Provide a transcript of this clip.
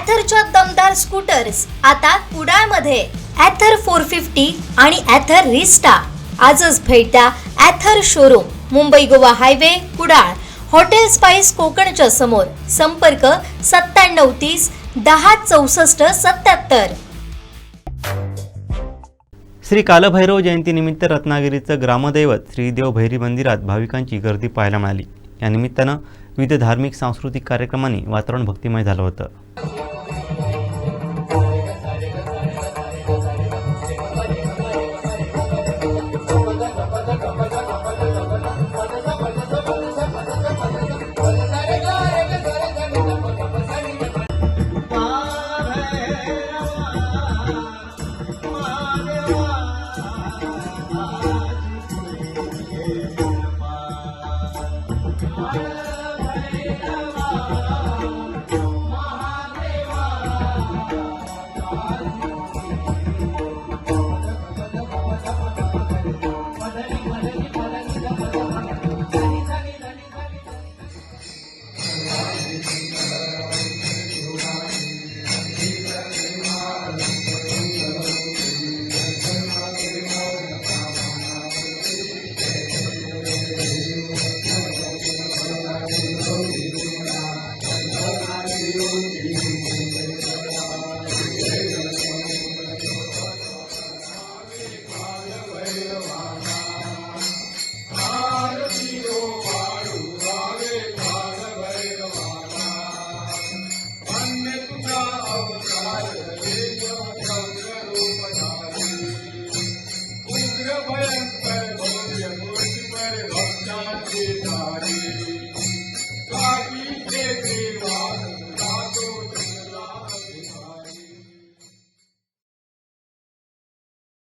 ॲथरच्या दमदार स्कूटर्स आता कुडाळमध्ये. ॲथर 450 आणि ॲथर रिस्टा. आजच भेट द्या Ather showroom, Mumbai Goa highway, Kudal, hotel spice कोकणच्या समोर. संपर्क 9730 10 64 77. श्री कालभैरव जयंतीनिमित्त रत्नागिरीचं ग्रामदैवत श्री देव भैरी मंदिरात भाविकांची गर्दी पाहायला मिळाली. या निमित्तानं विविध धार्मिक सांस्कृतिक कार्यक्रमांनी वातावरण भक्तिमय झालं होतं.